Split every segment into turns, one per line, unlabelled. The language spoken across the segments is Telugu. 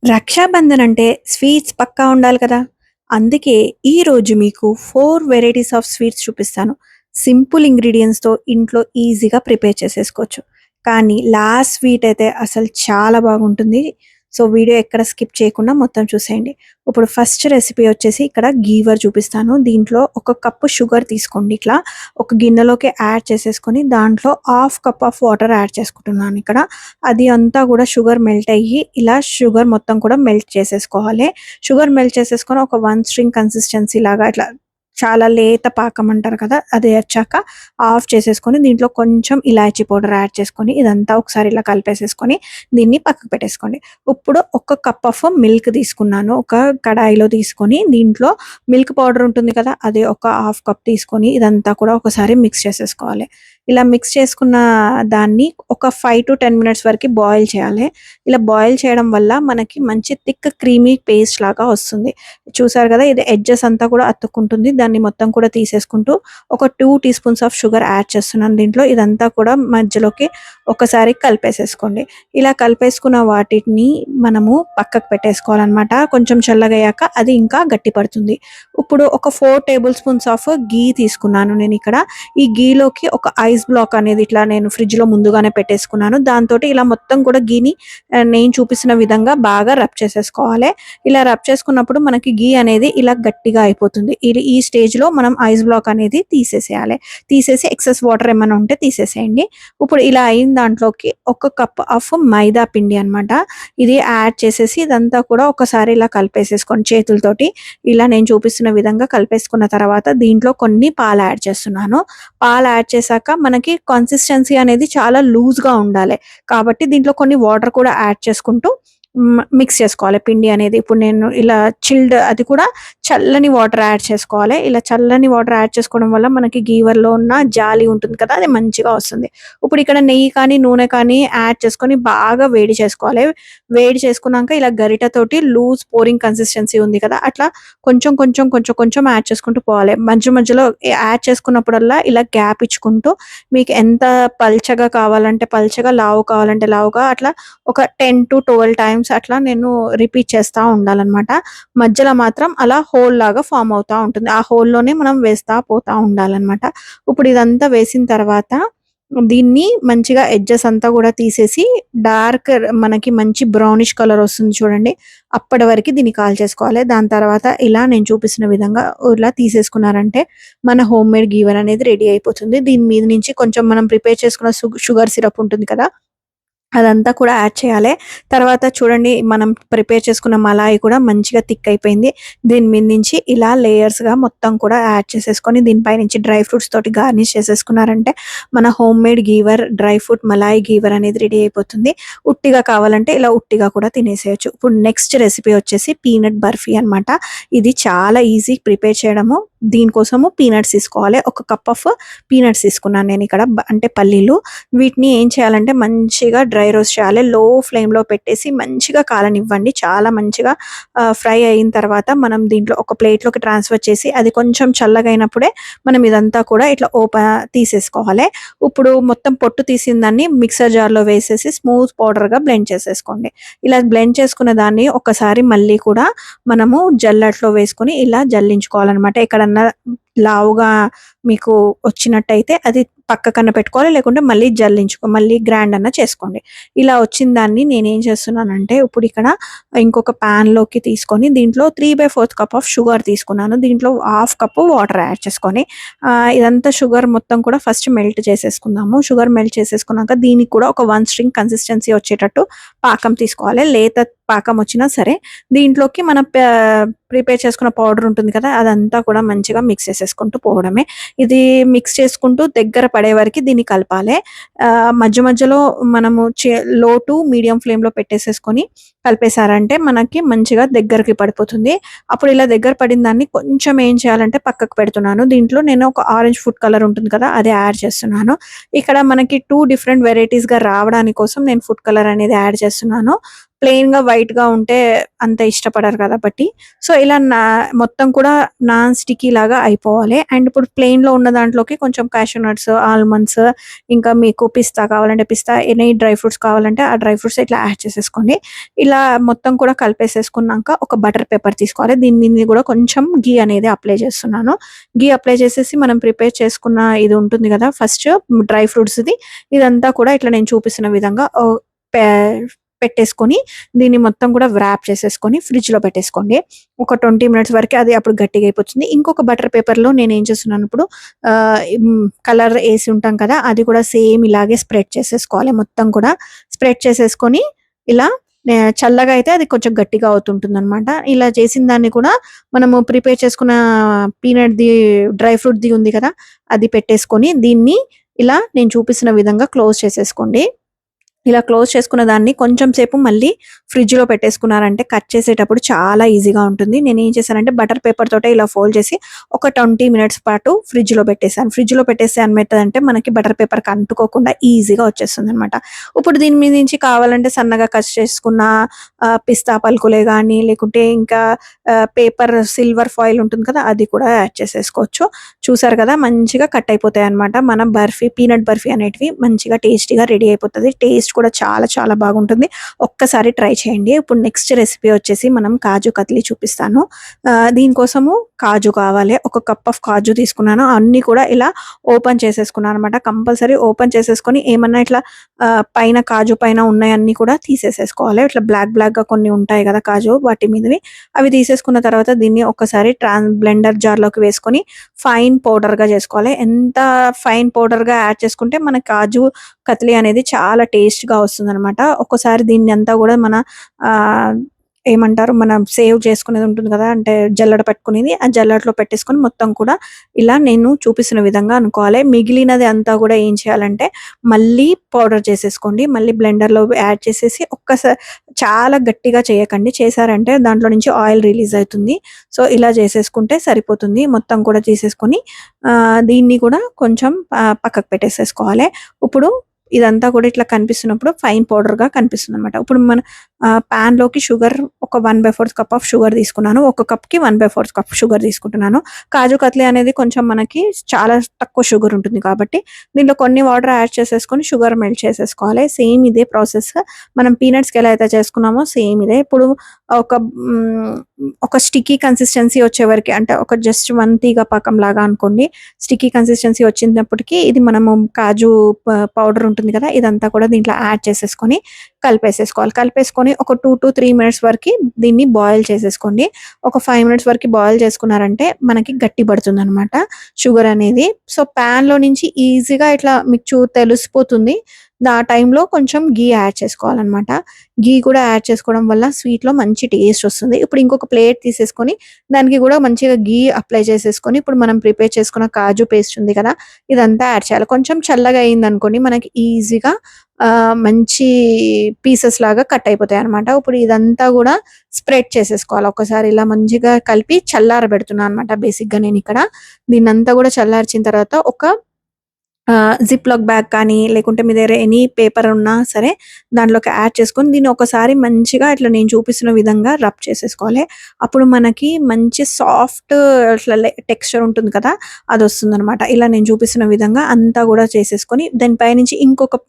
రక్షాబంధన్ అంటే స్వీట్స్ పక్కా ఉండాలి కదా! అందుకే ఈరోజు మీకు 4 వెరైటీస్ ఆఫ్ స్వీట్స్ చూపిస్తాను. సింపుల్ ఇంగ్రీడియెంట్స్‌తో ఇంట్లో ఈజీగా ప్రిపేర్ చేసేసుకోవచ్చు. కానీ లాస్ట్ స్వీట్ అయితే అసలు చాలా బాగుంటుంది. సో, వీడియో ఎక్కడ స్కిప్ చేయకుండా మొత్తం చూసేయండి. ఇప్పుడు ఫస్ట్ రెసిపీ వచ్చేసి ఇక్కడ గీవర్ చూపిస్తాను. దీంట్లో ఒక కప్పు షుగర్ తీసుకోండి ఇట్లా. ఒక గిన్నెలోకి యాడ్ చేసేసుకొని దాంట్లో half cup of water add చేసుకుంటున్నాను ఇక్కడ. అది అంతా కూడా షుగర్ మెల్ట్ అయ్యి ఇలా షుగర్ మొత్తం కూడా మెల్ట్ చేసేసుకోవాలి. షుగర్ మెల్ట్ చేసేసుకొని ఒక 1 స్ట్రింగ్ కన్సిస్టెన్సీ లాగా ఇట్లా చాలా లేత పాకం అంటారు కదా! అది వచ్చాక ఆఫ్ చేసేసుకొని దీంట్లో కొంచెం ఇలాచీ పౌడర్ యాడ్ చేసుకొని ఇదంతా ఒకసారి ఇలా కలిపేసేసుకొని దీన్ని పక్కకు పెట్టేసుకోండి. ఇప్పుడు ఒక కప్ ఆఫ్ మిల్క్ తీసుకున్నాను. ఒక కడాయిలో తీసుకొని దీంట్లో మిల్క్ పౌడర్ ఉంటుంది కదా! అది ఒక హాఫ్ కప్ తీసుకొని ఇదంతా కూడా ఒకసారి మిక్స్ చేసేసుకోవాలి. ఇలా మిక్స్ చేసుకున్న దాన్ని ఒక 5-10 మినిట్స్ వరకి బాయిల్ చేయాలి. ఇలా బాయిల్ చేయడం వల్ల మనకి మంచి థిక్ క్రీమీ పేస్ట్ లాగా వస్తుంది. చూసారు కదా! ఇది ఎడ్జెస్ అంతా కూడా అతుక్కుంటుంది. దాన్ని మొత్తం కూడా తీసేసుకుంటూ ఒక 2 tea spoons of sugar add చేస్తున్నాను దీంట్లో. ఇదంతా కూడా మధ్యలోకి ఒకసారి కలిపేసేసుకోండి. ఇలా కలిపేసుకున్న వాటిని మనము పక్కకు పెట్టేసుకోవాలనమాట. కొంచెం చల్లగయ్యాక అది ఇంకా గట్టి పడుతుంది. ఇప్పుడు ఒక 4 టేబుల్ స్పూన్స్ ఆఫ్ ఘీ తీసుకున్నాను నేనిక్కడ. ఈ ఘీలోకి ఒక ఐస్ బ్లాక్ అనేది ఇట్లా నేను ఫ్రిడ్జ్‌లో ముందుగానే పెట్టేసుకున్నాను. దాంతోటి ఇలా మొత్తం కూడా ఘీని నేను చూపిస్తున్న విధంగా బాగా రబ్ చేసేసుకోవాలి. ఇలా రబ్ చేసుకున్నప్పుడు మనకి ఘీ అనేది ఇలా గట్టిగా అయిపోతుంది. ఈ స్టేజ్‌లో మనం ఐస్ బ్లాక్ అనేది తీసేసేయాలి. తీసేసి ఎక్సెస్ వాటర్ ఏమైనా ఉంటే తీసేసేయండి. ఇప్పుడు ఇలా అయిన దాంట్లోకి ఒక కప్ ఆఫ్ మైదా పిండి అన్నమాట. ఇది యాడ్ చేసేసి ఇదంతా కూడా ఒకసారి ఇలా కలిపేసేసుకోండి చేతులతోటి. ఇలా నేను చూపిస్తున్న విధంగా కలిపేసుకున్న తర్వాత దీంట్లో కొన్ని పాలు యాడ్ చేస్తున్నాను. పాలు యాడ్ చేశాక మనకి కన్సిస్టెన్సీ అనేది చాలా లూజ్‌గా ఉండాలి. కాబట్టి దీంట్లో కొన్ని వాటర్ కూడా యాడ్ చేసుకుంటూ మిక్స్ చేసుకోవాలి పిండి అనేది. ఇప్పుడు నేను ఇలా చిల్డ్ అది కూడా చల్లని వాటర్ యాడ్ చేసుకోవాలి. ఇలా చల్లని వాటర్ యాడ్ చేసుకోవడం వల్ల మనకి గీవర్‌లో ఉన్న జాలి ఉంటుంది కదా! అది మంచిగా వస్తుంది. ఇప్పుడు ఇక్కడ నెయ్యి కానీ, నూనె కానీ యాడ్ చేసుకొని బాగా వేడి చేసుకోవాలి. వేడి చేసుకున్నాక ఇలా గరిటెతోటి లూజ్ పోరింగ్ కన్సిస్టెన్సీ ఉంది కదా! అట్లా కొంచెం, కొంచెం, కొంచెం, కొంచెం యాడ్ చేసుకుంటూ పోవాలి. మధ్య మధ్యలో యాడ్ చేసుకున్నప్పుడల్లా ఇలా గ్యాప్ ఇచ్చుకుంటూ మీకు ఎంత పల్చగా కావాలంటే పల్చగా, లావు కావాలంటే లావుగా అట్లా ఒక 10-12 టైమ్స్ అట్లా నేను రిపీట్ చేస్తా ఉండాలనమాట. మధ్యలో మాత్రం అలా హోల్ లాగా ఫార్మ్ అవుతా ఉంటుంది. ఆ హోల్‌లోనే మనం వేస్తా పోతా ఉండాలనమాట. ఇప్పుడు ఇదంతా వేసిన తర్వాత దీన్ని మంచిగా ఎడ్జెస్ అంతా గూడా తీసేసి డార్క్ మనకి మంచి బ్రౌనిష్ కలర్ వస్తుంది చూడండి. అప్పటి వరకి దీన్ని కాల్చేసుకోవాలి. దాని తర్వాత ఇలా నేను చూపిస్తున్న విధంగా ఇలా తీసేసుకున్నారంటే మన హోమ్ మేడ్ గీవర్ అనేది రెడీ అయిపోతుంది. దీని మీద నుంచి కొంచెం మనం ప్రిపేర్ చేసుకున్న షుగర్ సిరప్ ఉంటుంది కదా! అదంతా కూడా యాడ్ చేయాలి. తర్వాత చూడండి మనం ప్రిపేర్ చేసుకున్న మలాయి కూడా మంచిగా థిక్ అయిపోయింది. దీని మీద నుంచి ఇలా లేయర్స్‌గా మొత్తం కూడా యాడ్ చేసేసుకొని దీనిపై నుంచి డ్రై ఫ్రూట్స్ తోటి గార్నిష్ చేసేసుకున్నారంటే మన home made ghevar, dry fruit malai ghevar అనేది రెడీ అయిపోతుంది. ఉట్టిగా కావాలంటే ఇలా ఉట్టిగా కూడా తినేసేయొచ్చు. ఇప్పుడు నెక్స్ట్ రెసిపీ వచ్చేసి పీనట్ బర్ఫీ అన్నమాట. ఇది చాలా ఈజీ ప్రిపేర్ చేయడము. దీనికోసము పీనట్స్ తీసుకోవాలి. ఒక కప్ ఆఫ్ పీనట్స్ తీసుకున్నాను నేనిక్కడ. అంటే పల్లీలు. వీటిని ఏం చేయాలంటే మంచిగా డ్రై రోస్ట్ చేయాలి. లో ఫ్లేమ్‌లో పెట్టేసి మంచిగా కాలనివ్వండి. చాలా మంచిగా ఫ్రై అయిన తర్వాత మనం దీంట్లో ఒక ప్లేట్‌లోకి ట్రాన్స్‌ఫర్ చేసి అది కొంచెం చల్లగయినప్పుడే మనం ఇదంతా కూడా ఇట్లా తీసేసుకోవాలి. ఇప్పుడు మొత్తం పొట్టు తీసిన దాన్ని మిక్సర్ జార్‌లో వేసేసి స్మూత్ పౌడర్‌గా బ్లెండ్ చేసేసుకోండి. ఇలా బ్లెండ్ చేసుకున్న దాన్ని ఒకసారి మళ్ళీ కూడా మనము జల్లెడలో వేసుకొని ఇలా జల్లించుకోవాలనమాట. ఎక్కడన్నా లావుగా మీకు వచ్చినట్టయితే అది పక్కకన్నా పెట్టుకోవాలి. లేకుంటే మళ్ళీ గ్రైండ్ అన్నా చేసుకోండి. ఇలా వచ్చిన దాన్ని నేనేం చేస్తున్నానంటే ఇప్పుడు ఇక్కడ ఇంకొక పాన్‌లోకి తీసుకొని దీంట్లో 3/4 కప్ ఆఫ్ షుగర్ తీసుకున్నాను. దీంట్లో హాఫ్ కప్ వాటర్ యాడ్ చేసుకొని ఇదంతా షుగర్ మొత్తం కూడా ఫస్ట్ మెల్ట్ చేసేసుకుందాము. షుగర్ మెల్ట్ చేసేసుకున్నాక దీనికి కూడా ఒక 1 స్ట్రింగ్ కన్సిస్టెన్సీ వచ్చేటట్టు పాకం తీసుకోవాలి. లేత పాకం వచ్చినా సరే దీంట్లోకి మనం ప్రిపేర్ చేసుకున్న పౌడర్ ఉంటుంది కదా! అదంతా కూడా మంచిగా మిక్స్ చేసేసుకుంటూ పోవడమే. ఇది మిక్స్ చేసుకుంటూ దగ్గర పడే వరకి దీన్ని కలపాలి. మధ్య మధ్యలో మనము లో టు మీడియం ఫ్లేమ్‌లో పెట్టేసేసుకొని కలిపేసారంటే మనకి మంచిగా దగ్గరికి పడిపోతుంది. అప్పుడు ఇలా దగ్గర పడిన దాన్ని కొంచెం ఏం చేయాలంటే పక్కకు పెడుతున్నాను. దీంట్లో నేను ఒక ఆరెంజ్ ఫుడ్ కలర్ ఉంటుంది కదా! అది యాడ్ చేస్తున్నాను. ఇక్కడ మనకి 2 డిఫరెంట్ వెరైటీస్‌గా రావడాని కోసం నేను ఫుడ్ కలర్ అనేది యాడ్ చేస్తున్నాను. ప్లెయిన్‌గా వైట్‌గా ఉంటే అంత ఇష్టపడరు కాబట్టి. సో, ఇలా మొత్తం కూడా నాన్ స్టిక్కీ లాగా అయిపోవాలి. అండ్ ఇప్పుడు ప్లెయిన్‌లో ఉన్న దాంట్లోకి కొంచెం కాష్యూ నట్స్, ఆల్మండ్స్ ఇంకా మీకు పిస్తా కావాలంటే పిస్తా, ఎనీ డ్రై ఫ్రూట్స్ కావాలంటే ఆ డ్రై ఫ్రూట్స్ ఇట్లా యాడ్ చేసేసుకోండి. ఇలా మొత్తం కూడా కలిపేసేసుకున్నాక ఒక బటర్ పేపర్ తీసుకోవాలి. దీని మీద కూడా కొంచెం ఘీ అనేది అప్లై చేస్తున్నాను. ఘీ అప్లై చేసేసి మనం ప్రిపేర్ చేసుకున్న ఇది ఉంటుంది కదా, ఫస్ట్ డ్రై ఫ్రూట్స్‌ది ఇదంతా కూడా ఇట్లా నేను చూపిస్తున్న విధంగా పే పెట్టేసుకొని దీన్ని మొత్తం కూడా వ్రాప్ చేసేసుకొని ఫ్రిడ్జ్‌లో పెట్టేసుకోండి. ఒక 20 మినిట్స్ వరకే అది అప్పుడు గట్టిగా అయిపోతుంది. ఇంకొక బటర్ పేపర్‌లో నేనేం చేస్తున్నాను ఇప్పుడు కలర్ ఏసి ఉంటాం కదా, అది కూడా సేమ్ ఇలాగే స్ప్రెడ్ చేసేసుకోవాలి. మొత్తం కూడా స్ప్రెడ్ చేసేసుకొని ఇలా చల్లగా అయితే అది కొంచెం గట్టిగా అవుతుంటుందనమాట. ఇలా చేసిన దాన్ని కూడా మనము ప్రిపేర్ చేసుకున్న పీనట్‌ది డ్రై ఫ్రూట్‌ది ఉంది కదా, అది పెట్టేసుకొని దీన్ని ఇలా నేను చూపిస్తున్న విధంగా క్లోజ్ చేసేసుకోండి. ఇలా క్లోజ్ చేసుకున్న దాన్ని కొంచెం సేపు మళ్ళీ ఫ్రిడ్జ్‌లో పెట్టేసుకున్నారంటే కట్ చేసేటప్పుడు చాలా ఈజీగా ఉంటుంది. నేనేం చేశానంటే బటర్ పేపర్ తోటే ఇలా ఫోల్డ్ చేసి ఒక 20 మినిట్స్ పాటు ఫ్రిడ్జ్‌లో పెట్టేసాను. ఫ్రిడ్జ్‌లో పెట్టేస్తే ఏమైతదంటే మనకి బటర్ పేపర్‌కి అంటుకోకుండా ఈజీగా వచ్చేస్తుందనమాట. ఇప్పుడు దీని మీద నుంచి కావాలంటే సన్నగా కట్ చేసుకున్న పిస్తా పలుకులే గానీ, లేకుంటే ఇంకా పేపర్ సిల్వర్ ఫాయిల్ ఉంటుంది కదా, అది కూడా యాడ్ చేసేసుకోవచ్చు. చూసారు కదా, మంచిగా కట్ అయిపోతాయన్నమాట. మన బర్ఫీ, పీనట్ బర్ఫీ అనేటివి మంచిగా టేస్టీగా రెడీ అయిపోతది. టేస్ట్ కూడా చాలా చాలా బాగుంటుంది. ఒక్కసారి ట్రై చేయండి. ఇప్పుడు నెక్స్ట్ రెసిపీ వచ్చేసి మనం కాజు కత్లీ చూపిస్తాను. దీనికోసము కాజు కావాలి. ఒక కప్ ఆఫ్ కాజు తీసుకున్నాను. అన్నీ కూడా ఇలా ఓపెన్ చేసేసుకున్నాను అనమాట. కంపల్సరీ ఓపెన్ చేసేసుకొని ఏమన్నా ఇట్లా పైన కాజు పైన ఉన్నయన్నీ కూడా తీసేసేసుకోవాలి. ఇట్లా బ్లాక్‌గా కొన్ని ఉంటాయి కదా కాజు, వాటి మీదవి. అవి తీసేసుకున్న తర్వాత దీన్ని ఒక్కసారి బ్లెండర్ జార్‌లోకి వేసుకొని ఫైన్ పౌడర్‌గా చేసుకోవాలి. ఎంత ఫైన్ పౌడర్‌గా యాడ్ చేసుకుంటే మన కాజు కత్లీ అనేది చాలా టేస్ట్‌గా వస్తుందనమాట. ఒక్కసారి దీన్నంతా గూడా మన ఆహ్, ఏమంటారు, మనం సేవ్ చేసుకునేది ఉంటుంది కదా, అంటే జల్లెడ పట్టుకునేది. ఆ జల్లెడలో పెట్టేసుకొని మొత్తం కూడా ఇలా నేను చూపిస్తున్న విధంగా అనుకోవాలి. మిగిలినది అంతా గూడా ఏం చేయాలంటే మళ్ళీ పౌడర్ చేసేసుకోండి. మళ్ళీ బ్లెండర్‌లో యాడ్ చేసేసి చాలా గట్టిగా చేయకండి. చేశారంటే దాంట్లో నుంచి ఆయిల్ రిలీజ్ అయితుంది. సో, ఇలా చేసేసుకుంటే సరిపోతుంది. మొత్తం కూడా తీసేసుకొని దీన్ని కూడా కొంచెం పక్కకు పెట్టేసేసుకోవాలి. ఇప్పుడు ఇదంతా కూడా ఇట్లా కనిపిస్తున్నప్పుడు ఫైన్ పౌడర్‌గా కనిపిస్తుందనమాట. ఇప్పుడు మన పాన్‌లోకి షుగర్ ఒక 1/4 కప్ ఆఫ్ షుగర్ తీసుకున్నాను. ఒక కప్‌కి 1/4 కప్ షుగర్ తీసుకుంటున్నాను. కాజు కత్లీ అనేది కొంచెం మనకి చాలా తక్కువ షుగర్ ఉంటుంది కాబట్టి దీంట్లో కొన్ని వాటర్ యాడ్ చేసేసుకొని షుగర్ మెల్ట్ చేసేసుకోవాలి. సేమ్ ఇదే ప్రాసెస్ మనం పీనట్స్‌కి ఎలా అయితే చేసుకున్నామో సేమ్ ఇదే. ఇప్పుడు ఒక ఒక స్టిక్కీ కన్సిస్టెన్సీ వచ్చే వరకి, అంటే ఒక జస్ట్ 1 తీగ పాకంలాగా అనుకోండి. స్టిక్కీ కన్సిస్టెన్సీ వచ్చినప్పటికి ఇది మనము కాజు పౌడర్ ఉంటుంది కదా, ఇదంతా కూడా దీంట్లో యాడ్ చేసేసుకొని కలిపేసేసుకోవాలి. కలిపేసుకొని ఒక 2-3 మినిట్స్ వరకి దీన్ని బాయిల్ చేసేసుకోండి. ఒక 5 మినిట్స్ వరకి బాయిల్ చేసుకున్నారంటే మనకి గట్టి పడుతుందనమాట షుగర్ అనేది. సో, పాన్‌లో నుంచి ఈజీగా ఇట్లా మీకు తెలిసిపోతుంది. ఆ టైంలో కొంచెం ఘీ యాడ్ చేసుకోవాలనమాట. ఘీ కూడా యాడ్ చేసుకోవడం వల్ల స్వీట్‌లో మంచి టేస్ట్ వస్తుంది. ఇప్పుడు ఇంకొక ప్లేట్ తీసేసుకొని దానికి కూడా మంచిగా ఘీ అప్లై చేసేసుకొని ఇప్పుడు మనం ప్రిపేర్ చేసుకున్న కాజు పేస్ట్ ఉంది కదా, ఇదంతా యాడ్ చేయాలి. కొంచెం చల్లగా అయిందనుకోండి మనకి ఈజీగా మంచి పీసెస్ లాగా కట్ అయిపోతాయన్నమాట. ఇప్పుడు ఇదంతా గూడా స్ప్రెడ్ చేసేసుకోవాలి. ఒక్కసారి ఇలా మంచిగా కలిపి చల్లారబెడుతున్నా అనమాట బేసిక్‌గా నేనిక్కడ. దీన్నంతా గూడా చల్లార్చిన తర్వాత ఒక జిప్‌లాక్ బ్యాగ్ కానీ, లేకుంటే మీ దగ్గర ఎనీ పేపర్ ఉన్నా సరే దాంట్లోకి యాడ్ చేసుకొని దీన్ని ఒకసారి మంచిగా ఇట్లా నేను చూపిస్తున్న విధంగా రబ్ చేసేసుకోవాలి. అప్పుడు మనకి మంచి సాఫ్ట్ ఇట్లా టెక్స్చర్ ఉంటుంది కదా, అదొస్తుందనమాట. ఇలా నేను చూపిస్తున్న విధంగా అంతా గూడా చేసేసుకొని దాని పైనుంచి ఇంకొక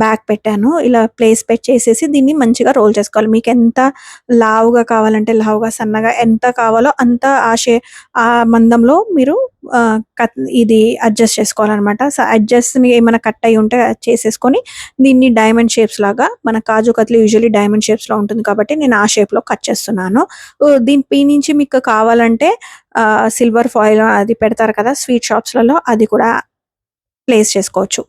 బ్యాగ్ పెట్టాను. ఇలా ప్లేస్ పెట్టేసేసి దీన్ని మంచిగా రోల్ చేసుకోవాలి. మీకెంత లావుగా కావాలంటే లావుగా, సన్నగా ఎంత కావాలో అంత ఆ మందంలో మీరు ఇది అడ్జస్ట్ చేసుకోవాలనమాట. అడ్జస్ట్‌ని ఏమైనా కట్ అయ్యి ఉంటే అది చేసేసుకొని దీన్ని డైమండ్ షేప్స్ లాగా, మన కాజు కత్లీ యూజువల్లీ డైమండ్ షేప్స్‌లో ఉంటుంది కాబట్టి నేను ఆ షేప్‌లో కట్ చేస్తున్నాను. దీని పైనుంచి మీకు కావాలంటే సిల్వర్ ఫాయిల్ అది పెడతారు కదా స్వీట్ షాప్స్‌లలో, అది కూడా ప్లేస్ చేసుకోవచ్చు.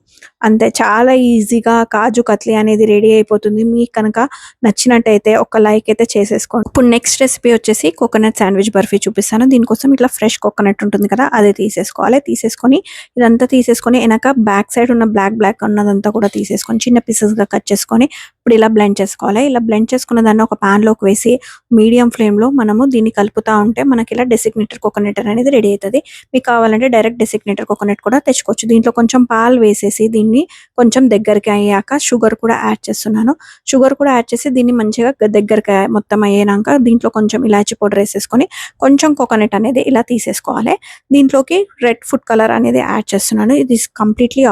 అంతే, చాలా ఈజీగా కాజు కత్లీ అనేది రెడీ అయిపోతుంది. మీకు కనుక నచ్చినట్టయితే ఒక లైక్ అయితే చేసేసుకోండి. ఇప్పుడు నెక్స్ట్ రెసిపీ వచ్చేసి కోకోనట్ శాండ్విచ్ బర్ఫీ చూపిస్తాను. దీనికోసం ఇట్లా ఫ్రెష్ కోకోనట్ ఉంటుంది కదా, అది తీసేసుకోవాలి. తీసేసుకొని ఇదంతా తీసేసుకొని వెనక బ్యాక్ సైడ్ ఉన్న బ్లాక్ ఉన్నదంతా కూడా తీసేసుకొని చిన్న పీసెస్‌గా కట్ చేసుకొని ఇప్పుడు ఇలా బ్లెండ్ చేసుకోవాలి. ఇలా బ్లెండ్ చేసుకున్న దాన్ని ఒక పాన్‌లోకి వేసి మీడియం ఫ్లేమ్‌లో మనము దీన్ని కలుపుతా ఉంటే మనకి ఇలా డెసిగ్నేటెడ్ కోకోనట్ అనేది రెడీ అయితది. మీకు కావాలంటే డైరెక్ట్ డెసిగ్నేటెడ్ కోకోనట్ కూడా తెచ్చుకోవచ్చు. దీంట్లో కొంచెం పాలు వేసేసి చేసి దీన్ని కొంచెం దగ్గరికి అయ్యాక షుగర్ కూడా యాడ్ చేస్తున్నాను. షుగర్ కూడా యాడ్ చేసి దీన్ని మంచిగా దగ్గరికి మొత్తం అయ్యేనాక దీంట్లో కొంచెం ఇలాచీ పౌడర్ వేసేసుకొని కొంచెం కోకోనట్ అనేది ఇలా తీసేసుకోవాలి. దీంట్లోకి రెడ్ ఫుడ్ కలర్ అనేది యాడ్ చేస్తున్నాను. ఇది కంప్లీట్లీ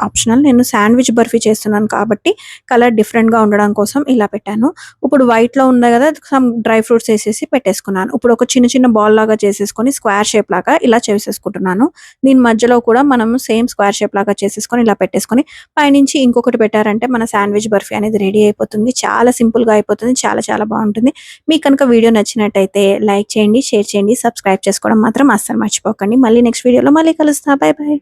ఆప్షనల్. నేను శాండ్విచ్ బర్ఫీ చేస్తున్నాను కాబట్టి కలర్ డిఫరెంట్గా ఉండడం కోసం ఇలా పెట్టాను. ఇప్పుడు వైట్లో ఉంది కదా, సమ్ డ్రై ఫ్రూట్స్ వేసేసి పెట్టేసుకున్నాను. ఇప్పుడు ఒక చిన్న చిన్న బాల్ లాగా చేసేసుకొని స్క్వేర్ షేప్ లాగా ఇలా చేసేసుకుంటున్నాను. దీని మధ్యలో కూడా మనము సేమ్ స్క్వేర్ షేప్ లాగా చేసేసుకొని ఇలా పెట్టేసుకొని పైనుంచి ఇంకొకటి పెట్టారంటే మన శాండ్విచ్ బర్ఫీ అనేది రెడీ అయిపోతుంది. చాలా సింపుల్గా అయిపోతుంది. చాలా చాలా బాగుంటుంది. మీకు కనుక వీడియో నచ్చినట్టయితే లైక్ చేయండి, షేర్ చేయండి, సబ్స్క్రైబ్ చేసుకోవడం మాత్రం అస్సలు మర్చిపోకండి. మళ్ళీ నెక్స్ట్ వీడియోలో మళ్ళీ కలుస్తా. By by.